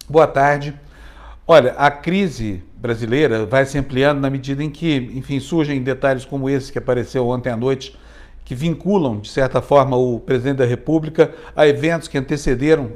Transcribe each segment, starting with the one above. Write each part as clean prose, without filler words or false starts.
Boa tarde. Olha, a crise brasileira vai se ampliando na medida em que, enfim, surgem detalhes como esse que apareceu ontem à noite, que vinculam, de certa forma, o presidente da República a eventos que antecederam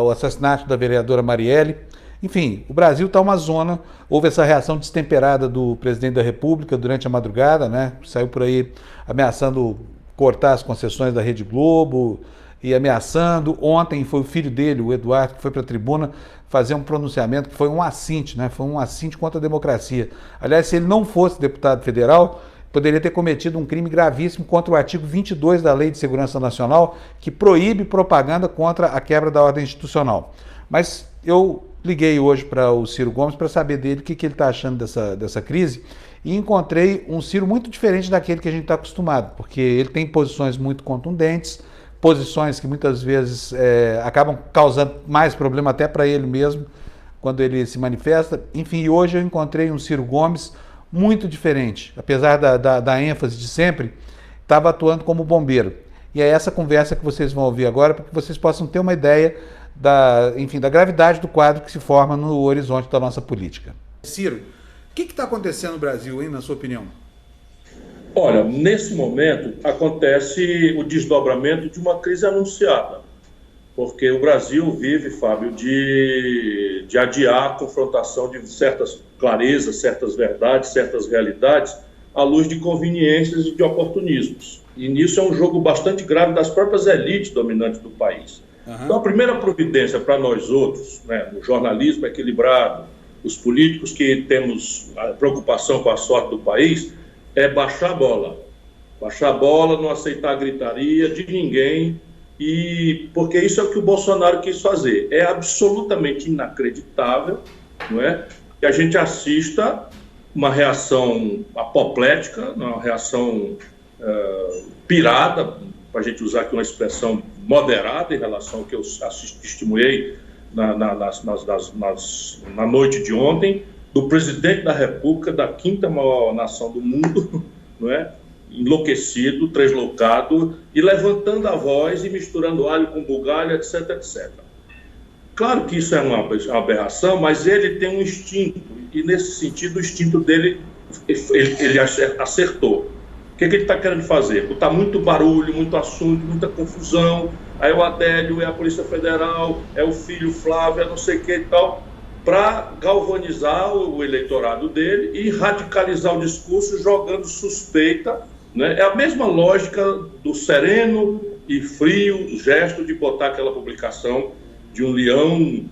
o assassinato da vereadora Marielle. Enfim, o Brasil está uma zona, houve essa reação destemperada do presidente da República durante a madrugada, né? Saiu por aí ameaçando cortar as concessões da Rede Globo e ameaçando. Ontem foi o filho dele, o Eduardo, que foi para a tribuna fazer um pronunciamento que foi um assinte, né? Foi um assinte contra a democracia. Aliás, se ele não fosse deputado federal, poderia ter cometido um crime gravíssimo contra o artigo 22 da Lei de Segurança Nacional, que proíbe propaganda contra a quebra da ordem institucional. Mas eu liguei hoje para o Ciro Gomes para saber dele o que ele está achando dessa crise e encontrei um Ciro muito diferente daquele que a gente está acostumado, porque ele tem posições muito contundentes, posições que muitas vezes acabam causando mais problema até para ele mesmo quando ele se manifesta. Enfim, hoje eu encontrei um Ciro Gomes muito diferente, apesar da ênfase de sempre, estava atuando como bombeiro. E é essa conversa que vocês vão ouvir agora, para que vocês possam ter uma ideia da gravidade do quadro que se forma no horizonte da nossa política. Ciro, o que está acontecendo no Brasil, hein, na sua opinião? Olha, nesse momento acontece o desdobramento de uma crise anunciada, porque o Brasil vive, Fábio, de adiar a confrontação de certas clarezas, certas verdades, certas realidades, à luz de conveniências e de oportunismos. E nisso é um jogo bastante grave das próprias elites dominantes do país. Então, a primeira providência para nós outros, né, o jornalismo equilibrado, os políticos que temos a preocupação com a sorte do país, é baixar a bola. Baixar a bola, não aceitar a gritaria de ninguém, porque isso é o que o Bolsonaro quis fazer. É absolutamente inacreditável, não é, que a gente assista uma reação apoplética, uma reação pirada, para a gente usar aqui uma expressão moderada em relação ao que eu testemunhei na noite de ontem, do presidente da República, da quinta maior nação do mundo, não é? Enlouquecido, translocado, e levantando a voz e misturando alho com bugalho, etc, etc. Claro que isso é uma aberração, mas ele tem um instinto, e nesse sentido o instinto dele, ele acertou. O que ele está querendo fazer? Botar muito barulho, muito assunto, muita confusão, aí o Adélio, é a Polícia Federal, é o filho Flávio, é não sei o que e tal, para galvanizar o eleitorado dele e radicalizar o discurso jogando suspeita, né? É a mesma lógica do sereno e frio gesto de botar aquela publicação de um leão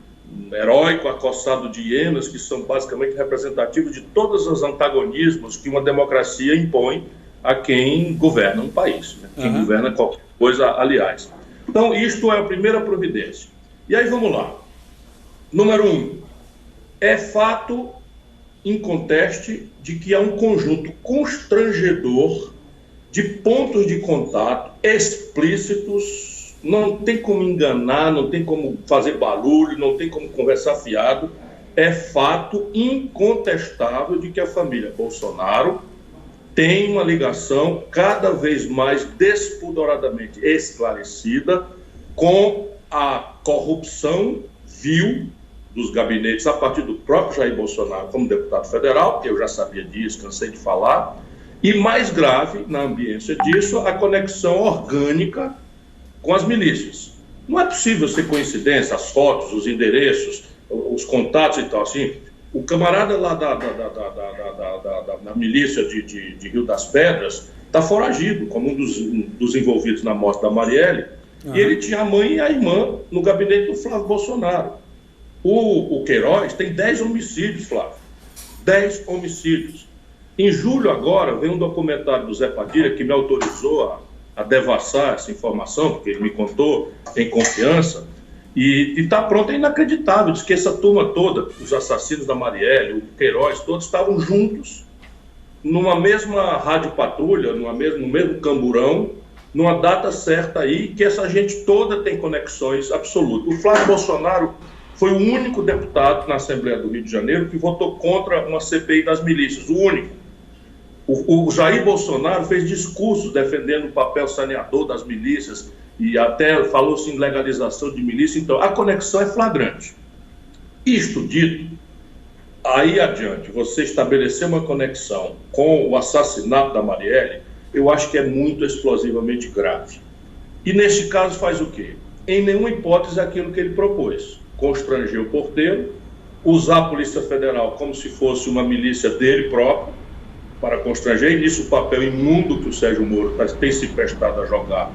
heróico acossado de hienas, que são basicamente representativos de todos os antagonismos que uma democracia impõe a quem governa um país, né? Quem governa qualquer coisa, aliás. Então, isto é a primeira providência. E aí, vamos lá. Número 1. É fato inconteste de que há um conjunto constrangedor de pontos de contato explícitos, não tem como enganar, não tem como fazer barulho, não tem como conversar fiado. É fato incontestável de que a família Bolsonaro tem uma ligação cada vez mais despudoradamente esclarecida com a corrupção vil dos gabinetes a partir do próprio Jair Bolsonaro como deputado federal, eu já sabia disso, cansei de falar, e mais grave, na ambiência disso, a conexão orgânica com as milícias. Não é possível ser coincidência, as fotos, os endereços, os contatos e tal, assim. O camarada lá da milícia de Rio das Pedras está foragido, como um dos envolvidos na morte da Marielle, e ele tinha a mãe e a irmã no gabinete do Flávio Bolsonaro. O Queiroz tem 10 homicídios, Flávio. 10 homicídios. Em julho agora, veio um documentário do Zé Padilha que me autorizou a devassar essa informação, porque ele me contou em confiança, e está pronto, é inacreditável. Diz que essa turma toda, os assassinos da Marielle, o Queiroz, todos estavam juntos, numa mesma rádio patrulha, no mesmo camburão, numa data certa aí, que essa gente toda tem conexões absolutas. O Flávio Bolsonaro foi o único deputado na Assembleia do Rio de Janeiro que votou contra uma CPI das milícias, o único. O Jair Bolsonaro fez discursos defendendo o papel saneador das milícias e até falou-se em legalização de milícia. Então, a conexão é flagrante. Isto dito, aí adiante, você estabelecer uma conexão com o assassinato da Marielle, eu acho que é muito explosivamente grave. E neste caso faz o quê? Em nenhuma hipótese aquilo que ele propôs. Constranger o porteiro, usar a Polícia Federal como se fosse uma milícia dele próprio, para constranger, e nisso o papel imundo que o Sérgio Moro tem se prestado a jogar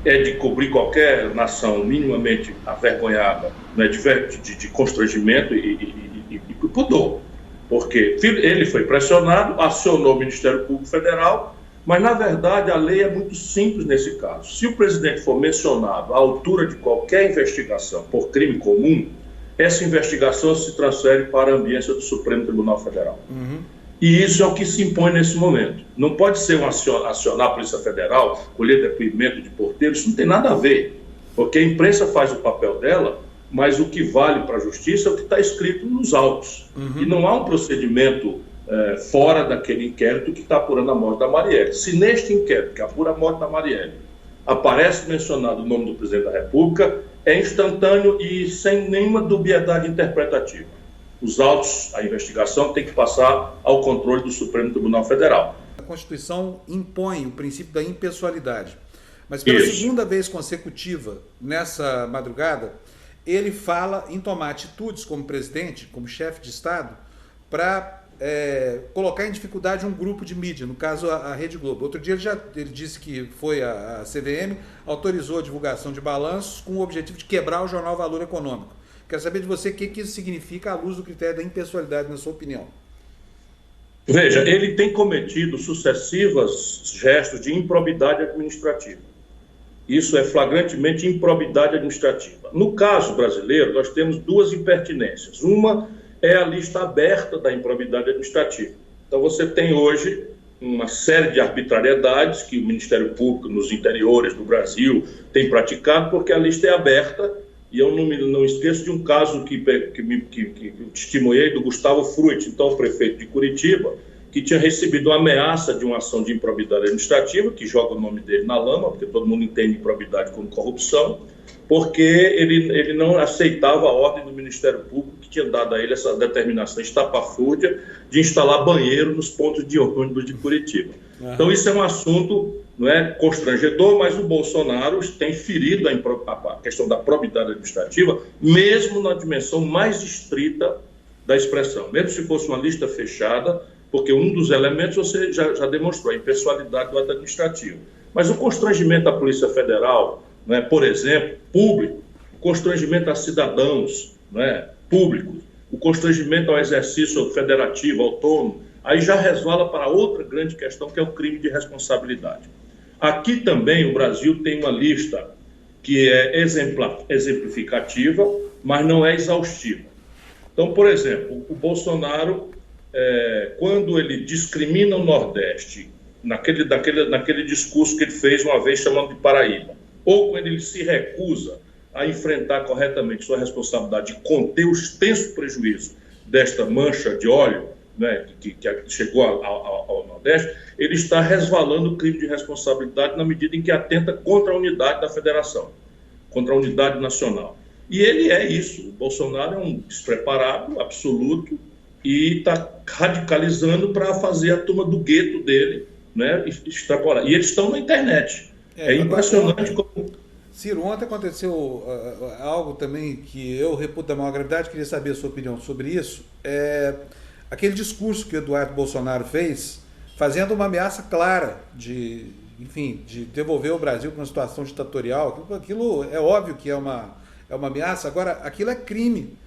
é de cobrir qualquer nação minimamente avergonhada, né, de constrangimento e pudor. Porque ele foi pressionado, acionou o Ministério Público Federal, mas, na verdade, a lei é muito simples nesse caso. Se o presidente for mencionado à altura de qualquer investigação por crime comum, essa investigação se transfere para a ambiência do Supremo Tribunal Federal. E isso é o que se impõe nesse momento. Não pode ser acionar a Polícia Federal, colher depoimento de porteiro, isso não tem nada a ver, porque a imprensa faz o papel dela, mas o que vale para a justiça é o que está escrito nos autos. E não há um procedimento fora daquele inquérito que está apurando a morte da Marielle. Se neste inquérito que apura a morte da Marielle aparece mencionado o nome do presidente da República, é instantâneo e sem nenhuma dubiedade interpretativa. Os autos, a investigação tem que passar ao controle do Supremo Tribunal Federal. A Constituição impõe o princípio da impessoalidade, mas pela segunda vez consecutiva nessa madrugada, ele fala em tomar atitudes como presidente, como chefe de Estado, para colocar em dificuldade um grupo de mídia, no caso a Rede Globo. Outro dia ele disse que foi a CVM, autorizou a divulgação de balanços com o objetivo de quebrar o jornal Valor Econômico. Quero saber de você o que isso significa à luz do critério da impessoalidade, na sua opinião. Veja, ele tem cometido sucessivos gestos de improbidade administrativa. Isso é flagrantemente improbidade administrativa. No caso brasileiro, nós temos duas impertinências. Uma é a lista aberta da improbidade administrativa. Então você tem hoje uma série de arbitrariedades que o Ministério Público nos interiores do Brasil tem praticado, porque a lista é aberta. E eu não esqueço de um caso que testemunhei do Gustavo Fruit, então prefeito de Curitiba, que tinha recebido uma ameaça de uma ação de improbidade administrativa, que joga o nome dele na lama, porque todo mundo entende improbidade como corrupção, porque ele não aceitava a ordem do Ministério Público, que tinha dado a ele essa determinação estapafúrdia de instalar banheiro nos pontos de ônibus de Curitiba. Então isso é um assunto, não é constrangedor, mas o Bolsonaro tem ferido a questão da probidade administrativa, mesmo na dimensão mais estrita da expressão, mesmo se fosse uma lista fechada, porque um dos elementos você já demonstrou, a impessoalidade do ato administrativo. Mas o constrangimento da Polícia Federal, não é, por exemplo, público, o constrangimento a cidadãos, não é, públicos, o constrangimento ao exercício federativo, autônomo, aí já resvala para outra grande questão, que é o crime de responsabilidade. Aqui também o Brasil tem uma lista que é exemplificativa, mas não é exaustiva. Então, por exemplo, o Bolsonaro, quando ele discrimina o Nordeste, naquele discurso que ele fez uma vez chamando de Paraíba, ou quando ele se recusa a enfrentar corretamente sua responsabilidade de conter o extenso prejuízo desta mancha de óleo, né, que chegou ao Nordeste, ele está resvalando o crime de responsabilidade na medida em que atenta contra a unidade da federação, contra a unidade nacional. E ele é isso. O Bolsonaro é um despreparado absoluto e está radicalizando para fazer a turma do gueto dele, né, extrapolar. E eles estão na internet. É impressionante como... Ciro, ontem aconteceu algo também que eu reputo da maior gravidade, queria saber a sua opinião sobre isso. Aquele discurso que o Eduardo Bolsonaro fez, fazendo uma ameaça clara de devolver o Brasil para uma situação ditatorial. Aquilo é óbvio que é uma ameaça. Agora, aquilo é crime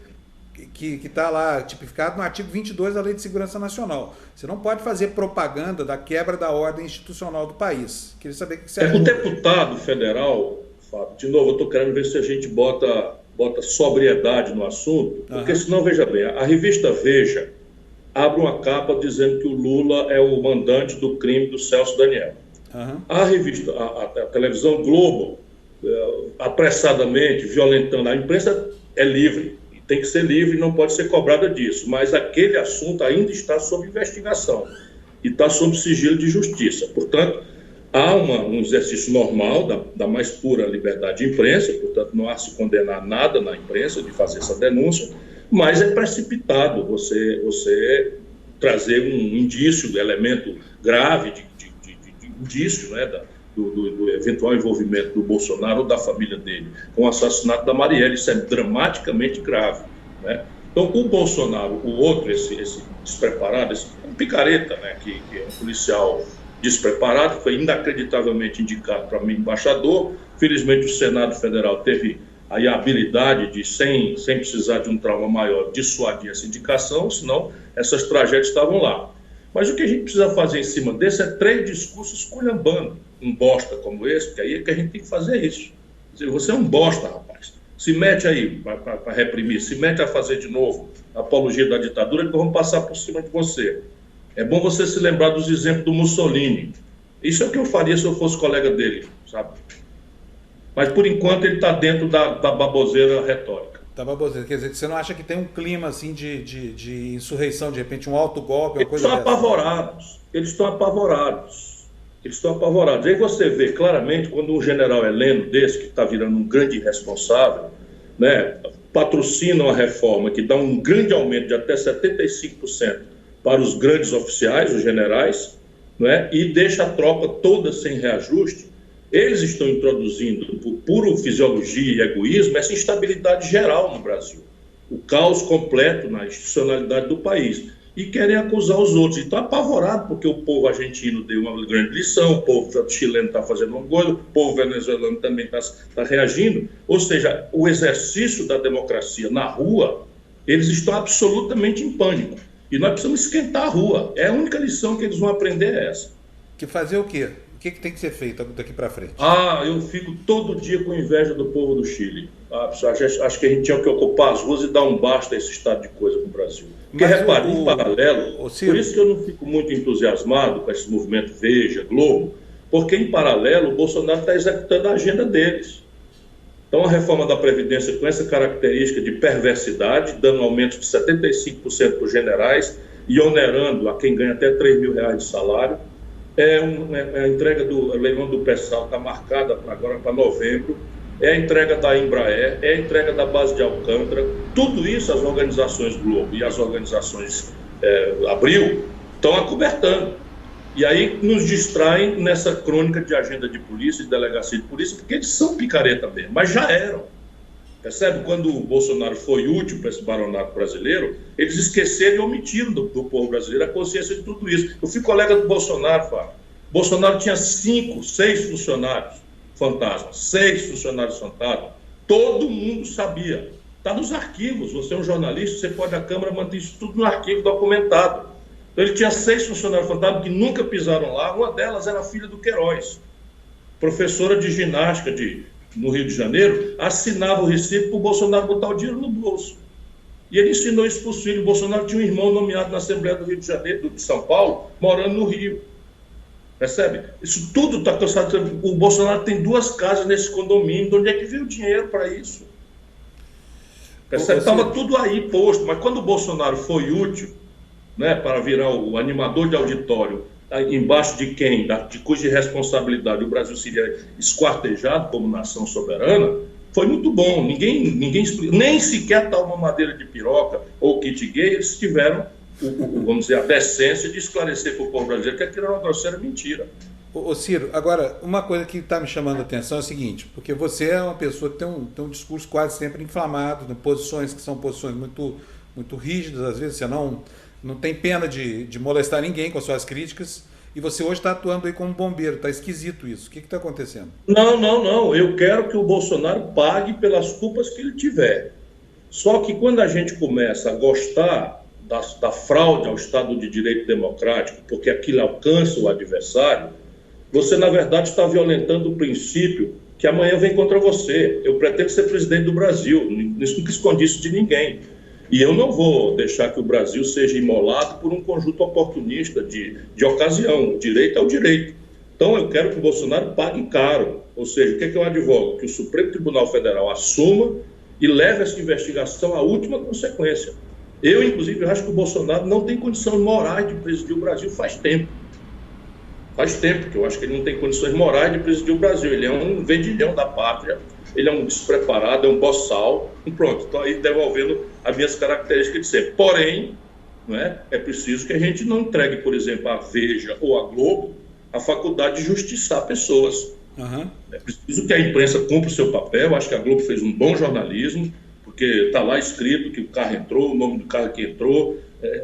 que está lá tipificado no artigo 22 da Lei de Segurança Nacional. Você não pode fazer propaganda da quebra da ordem institucional do país. Queria saber o que você acha. O deputado federal, Fábio, de novo, eu estou querendo ver se a gente bota sobriedade no assunto, porque senão, veja bem, a revista Veja abre uma capa dizendo que o Lula é o mandante do crime do Celso Daniel. A revista, a televisão Globo, apressadamente, violentando a imprensa, é livre. Tem que ser livre e não pode ser cobrada disso. Mas aquele assunto ainda está sob investigação e está sob sigilo de justiça. Portanto, há um exercício normal da mais pura liberdade de imprensa, portanto, não há se condenar nada na imprensa de fazer essa denúncia, Mas é precipitado você trazer um indício, um elemento grave de indício, né, do eventual envolvimento do Bolsonaro ou da família dele com o assassinato da Marielle. Isso é dramaticamente grave, né? Então, o Bolsonaro, o outro, esse despreparado, um picareta, né, que é um policial despreparado, foi inacreditavelmente indicado para embaixador. Felizmente, o Senado Federal teve aí a habilidade de, sem precisar de um trauma maior, dissuadir essa indicação, senão essas tragédias estavam lá. Mas o que a gente precisa fazer em cima desse é 3 discursos esculhambando um bosta como esse, porque aí é que a gente tem que fazer isso. Quer dizer, você é um bosta, rapaz. Se mete aí para reprimir, se mete a fazer de novo a apologia da ditadura, que vamos passar por cima de você. É bom você se lembrar dos exemplos do Mussolini. Isso é o que eu faria se eu fosse colega dele, sabe? Mas, por enquanto, ele está dentro da baboseira retórica. Da baboseira. Quer dizer, você não acha que tem um clima assim de insurreição, de repente um autogolpe, uma coisa dessa? Eles estão apavorados. Aí você vê claramente quando um general Heleno desse, que está virando um grande irresponsável, né, patrocina uma reforma que dá um grande aumento de até 75% para os grandes oficiais, os generais, né, e deixa a tropa toda sem reajuste. Eles estão introduzindo, por pura fisiologia e egoísmo, essa instabilidade geral no Brasil. O caos completo na institucionalidade do país. E querem acusar os outros. E estão apavorados porque o povo argentino deu uma grande lição, o povo chileno está fazendo uma coisa, o povo venezuelano também está reagindo. Ou seja, o exercício da democracia na rua, eles estão absolutamente em pânico. E nós precisamos esquentar a rua. É a única lição que eles vão aprender é essa. Que fazer o quê? O que tem que ser feito daqui para frente? Eu fico todo dia com inveja do povo do Chile. Acho que a gente tinha que ocupar as ruas e dar um basta a esse estado de coisa com o Brasil. Porque, repare, em paralelo, por isso que eu não fico muito entusiasmado com esse movimento Veja, Globo, porque, em paralelo, o Bolsonaro está executando a agenda deles. Então, a reforma da Previdência, com essa característica de perversidade, dando aumento de 75% para os generais e onerando a quem ganha até R$3 mil de salário. A entrega do leilão do Pessal está marcada agora para novembro, é a entrega da Embraer, é a entrega da base de Alcântara. Tudo isso as organizações Globo e as organizações Abril estão acobertando. E aí nos distraem nessa crônica de agenda de polícia e delegacia de polícia, porque eles são picareta mesmo, mas já eram. Percebe? Quando o Bolsonaro foi útil para esse baronato brasileiro, eles esqueceram e omitiram do povo brasileiro a consciência de tudo isso. Eu fui colega do Bolsonaro, Fábio. Bolsonaro tinha 5, 6 funcionários fantasmas, 6 funcionários fantasmas. Todo mundo sabia. Está nos arquivos. Você é um jornalista, você pode, a Câmara manter isso tudo no arquivo documentado. Então ele tinha 6 funcionários fantasmas que nunca pisaram lá. Uma delas era a filha do Queiroz, professora de ginástica no Rio de Janeiro, assinava o recibo para o Bolsonaro botar o dinheiro no bolso. E ele ensinou isso para os filhos. O Bolsonaro tinha um irmão nomeado na Assembleia do Rio de Janeiro, de São Paulo, morando no Rio. Percebe? Isso tudo está cansado. O Bolsonaro tem 2 casas nesse condomínio. De onde é que veio o dinheiro para isso? Percebe? Estava tudo aí posto. Mas quando o Bolsonaro foi útil, né, para virar o animador de auditório, embaixo de quem, de cuja responsabilidade o Brasil seria esquartejado como nação soberana, foi muito bom. Ninguém nem sequer tal mamadeira de piroca ou kit gay, eles tiveram, vamos dizer, a decência de esclarecer para o povo brasileiro que aquilo era uma grosseira mentira. Ô Ciro, agora, uma coisa que está me chamando a atenção é o seguinte, porque você é uma pessoa que tem um discurso quase sempre inflamado, né, posições que são posições muito, muito rígidas, às vezes você não tem pena de molestar ninguém com as suas críticas, e você hoje está atuando aí como bombeiro. Está esquisito isso. O que está acontecendo? Não. Eu quero que o Bolsonaro pague pelas culpas que ele tiver. Só que quando a gente começa a gostar da fraude ao Estado de Direito Democrático, porque aquilo alcança o adversário, você, na verdade, está violentando o princípio que amanhã vem contra você. Eu pretendo ser presidente do Brasil. Isso nunca escondi isso de ninguém. E eu não vou deixar que o Brasil seja imolado por um conjunto oportunista de ocasião. O direito é o direito. Então, eu quero que o Bolsonaro pague caro. Ou seja, o que é que eu advogo? Que o Supremo Tribunal Federal assuma e leve essa investigação à última consequência. Eu, inclusive, acho que o Bolsonaro não tem condições morais de presidir o Brasil faz tempo. Faz tempo que eu acho que ele não tem condições morais de presidir o Brasil. Ele é um vendilhão da pátria, ele é um despreparado, é um boçal. E pronto, estou aí devolvendo as minhas características de sempre. Porém, é preciso que a gente não entregue, por exemplo, à Veja ou à Globo a faculdade de justiçar pessoas. Uhum. É preciso que a imprensa cumpra o seu papel. Acho que a Globo fez um bom jornalismo, porque está lá escrito que o carro entrou, o nome do carro que entrou.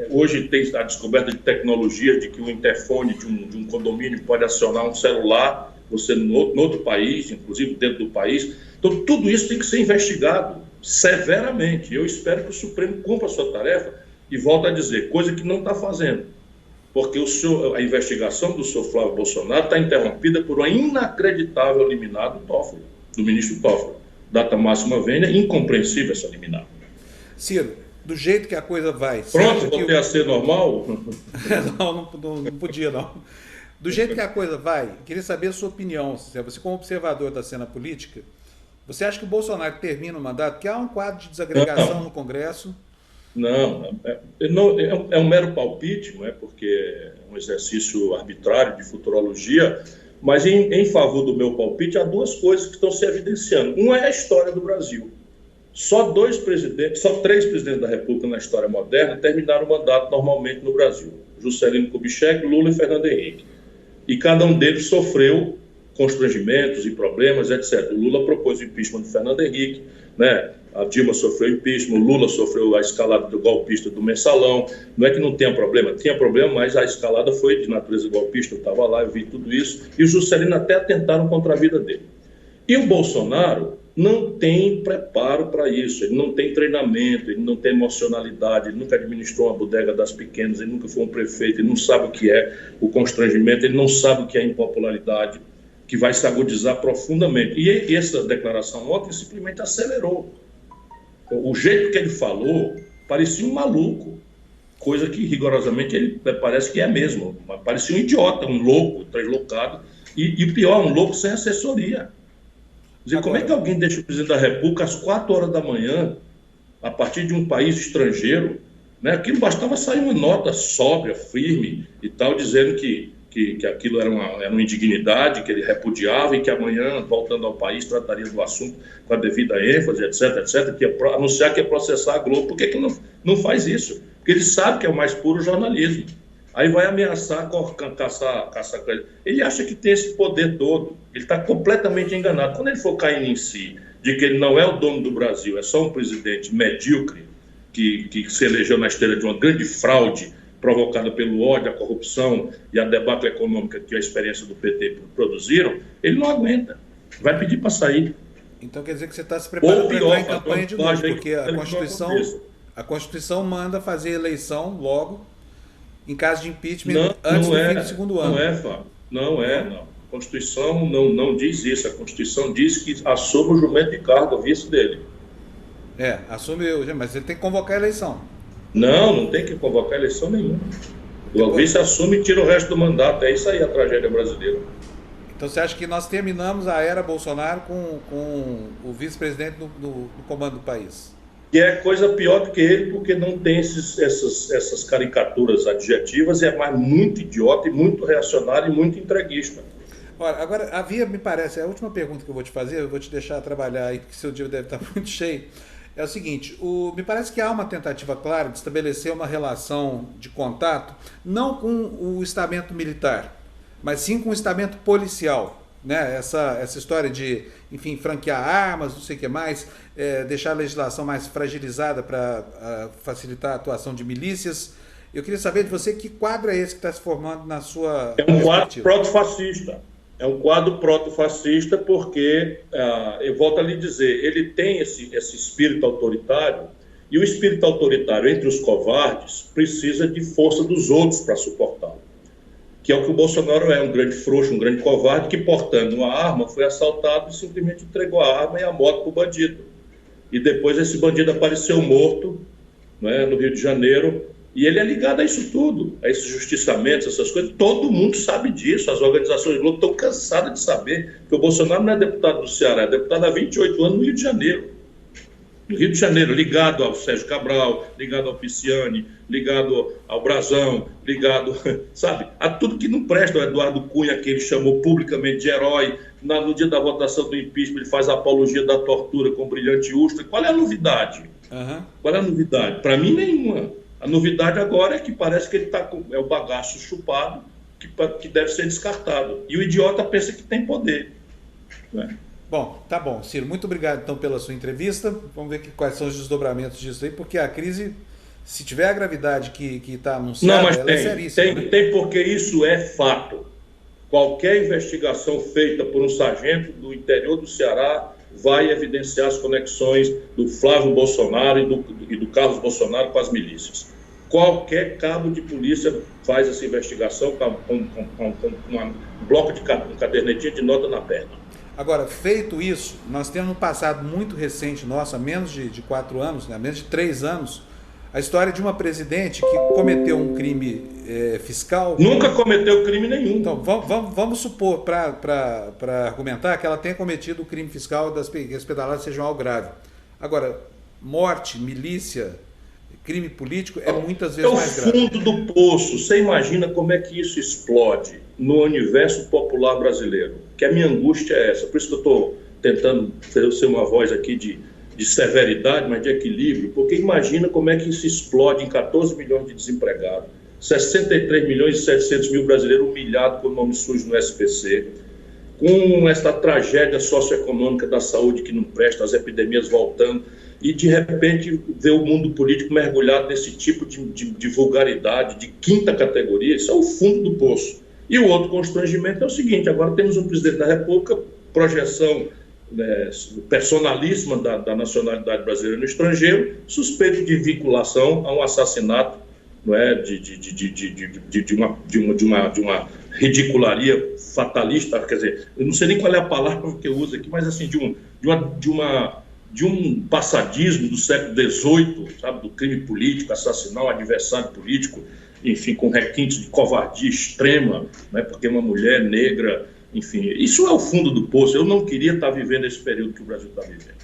Hoje tem a descoberta de tecnologia de que o interfone de um condomínio pode acionar um celular, você no outro país, inclusive dentro do país. Então, tudo isso tem que ser investigado severamente. Eu espero que o Supremo cumpra a sua tarefa e volto a dizer, coisa que não está fazendo. Porque a investigação do senhor Flávio Bolsonaro está interrompida por uma inacreditável liminar do ministro Toffoli. Data máxima vênia, incompreensível essa liminar. Ciro, do jeito que a coisa vai... Pronto, voltei a ser normal? não podia, não. Do jeito que a coisa vai, queria saber a sua opinião. Você, como observador da cena política, você acha que o Bolsonaro termina o mandato? Que há um quadro de desagregação no Congresso? Não, é um mero palpite, não é? Porque é um exercício arbitrário de futurologia, mas em favor do meu palpite há duas coisas que estão se evidenciando. Uma é a história do Brasil. Só três presidentes da República na história moderna terminaram o mandato normalmente no Brasil: Juscelino Kubitschek, Lula e Fernando Henrique. E cada um deles sofreu constrangimentos e problemas, etc. O Lula propôs o impeachment de Fernando Henrique, né? A Dilma sofreu impeachment, o Lula sofreu a escalada do golpista do Mensalão. Não é que não tenha problema, tinha problema, mas a escalada foi de natureza golpista, eu estava lá, eu vi tudo isso, e o Juscelino até atentaram contra a vida dele. E o Bolsonaro não tem preparo para isso, ele não tem treinamento, ele não tem emocionalidade, ele nunca administrou uma bodega das pequenas, ele nunca foi um prefeito, ele não sabe o que é o constrangimento, ele não sabe o que é a impopularidade, que vai se agudizar profundamente. E essa declaração ontem simplesmente acelerou. O jeito que ele falou parecia um maluco, coisa que rigorosamente ele parece que é mesmo, parecia um idiota, um louco, translocado, e pior, um louco sem assessoria. Dizer, como é que alguém deixa o presidente da República às 4 horas da manhã, a partir de um país estrangeiro, né? Aquilo bastava sair uma nota sóbria, firme e tal, dizendo que aquilo era uma indignidade, que ele repudiava e que amanhã, voltando ao país, trataria do assunto com a devida ênfase, etc., que ia anunciar que ia processar a Globo. Por que não faz isso? Porque ele sabe que é o mais puro jornalismo. Aí vai ameaçar caçar. Ele acha que tem esse poder todo. Ele está completamente enganado. Quando ele for caindo em si, de que ele não é o dono do Brasil, é só um presidente medíocre, que se elegeu na esteira de uma grande fraude provocada pelo ódio, a corrupção e a debacle econômica que a experiência do PT produziram, ele não aguenta. Vai pedir para sair. Então quer dizer que você está se preparando para entrar em campanha de novo, porque a Constituição manda fazer eleição logo, em caso de impeachment, antes do fim do segundo ano. Não é, Fábio. Não. A Constituição não diz isso. A Constituição diz que assume o jumento de cargo, o vice dele. Assume, mas ele tem que convocar a eleição. Não tem que convocar eleição nenhuma. O vice assume e tira o resto do mandato. É isso aí a tragédia brasileira. Então você acha que nós terminamos a era Bolsonaro com o vice-presidente no comando do país? Que é coisa pior do que ele, porque não tem essas caricaturas adjetivas, e é mais muito idiota e muito reacionário e muito entreguista. Olha, agora, me parece, a última pergunta que eu vou te fazer, eu vou te deixar trabalhar aí, porque seu dia deve estar muito cheio, é o seguinte: me parece que há uma tentativa clara de estabelecer uma relação de contato, não com o estamento militar, mas sim com o estamento policial. Né? Essa história de, enfim, franquear armas, não sei o que mais, deixar a legislação mais fragilizada para facilitar a atuação de milícias. Eu queria saber de você que quadro é esse que está se formando na sua perspectiva. É um quadro proto-fascista. É um quadro proto-fascista porque, eu volto a lhe dizer, ele tem esse espírito autoritário, e o espírito autoritário entre os covardes precisa de força dos outros para suportá-lo. Que é o que o Bolsonaro é, um grande frouxo, um grande covarde, que portando uma arma foi assaltado e simplesmente entregou a arma e a moto para o bandido. E depois esse bandido apareceu morto, né, no Rio de Janeiro, e ele é ligado a isso tudo, a esses justiçamentos, essas coisas. Todo mundo sabe disso, as organizações de luta estão cansadas de saber que o Bolsonaro não é deputado do Ceará, é deputado há 28 anos no Rio de Janeiro. No Rio de Janeiro, ligado ao Sérgio Cabral, ligado ao Pisciani, ligado ao Brazão, ligado, sabe, a tudo que não presta. O Eduardo Cunha, que ele chamou publicamente de herói, no dia da votação do impeachment, ele faz a apologia da tortura com brilhante ustra. Qual é a novidade? Qual é a novidade? Para mim, nenhuma. A novidade agora é que parece que ele está com o bagaço chupado, que deve ser descartado. E o idiota pensa que tem poder. Né? Bom, tá bom, Ciro. Muito obrigado, então, pela sua entrevista. Vamos ver quais são os desdobramentos disso aí, porque a crise, se tiver a gravidade que está anunciada, não, mas ela é seríssima. Tem, porque isso é fato. Qualquer investigação feita por um sargento do interior do Ceará vai evidenciar as conexões do Flávio Bolsonaro e do Carlos Bolsonaro com as milícias. Qualquer cabo de polícia faz essa investigação com um bloco de cadernetinha de nota na perna. Agora, feito isso, nós temos um passado muito recente nosso, há menos de 4 anos, né, há menos de 3 anos, a história de uma presidente que cometeu um crime fiscal... Nunca cometeu crime nenhum. Então, vamos supor, para argumentar, que ela tenha cometido o crime fiscal das pedaladas sejam algo grave. Agora, morte, milícia, crime político é muitas vezes mais grave. É o fundo do poço. Você imagina como é que isso explode no universo popular brasileiro? Que a minha angústia é essa. Por isso que eu estou tentando ser uma voz aqui de severidade, mas de equilíbrio, porque imagina como é que isso explode em 14 milhões de desempregados, 63 milhões e 700 mil brasileiros humilhados por nome sujo no SPC, com essa tragédia socioeconômica da saúde que não presta, as epidemias voltando, e de repente ver o mundo político mergulhado nesse tipo de vulgaridade, de quinta categoria. Isso é o fundo do poço. E o outro constrangimento é o seguinte: agora temos um presidente da República, projeção personalíssima da nacionalidade brasileira no estrangeiro, suspeito de vinculação a um assassinato, não é, de uma ridicularia fatalista. Quer dizer, eu não sei nem qual é a palavra que eu uso aqui, mas assim, de um passadismo do século XVIII, sabe, do crime político, assassinar um adversário político, enfim, com requintes de covardia extrema, né, porque uma mulher negra, enfim, isso é o fundo do poço. Eu não queria estar vivendo esse período que o Brasil está vivendo.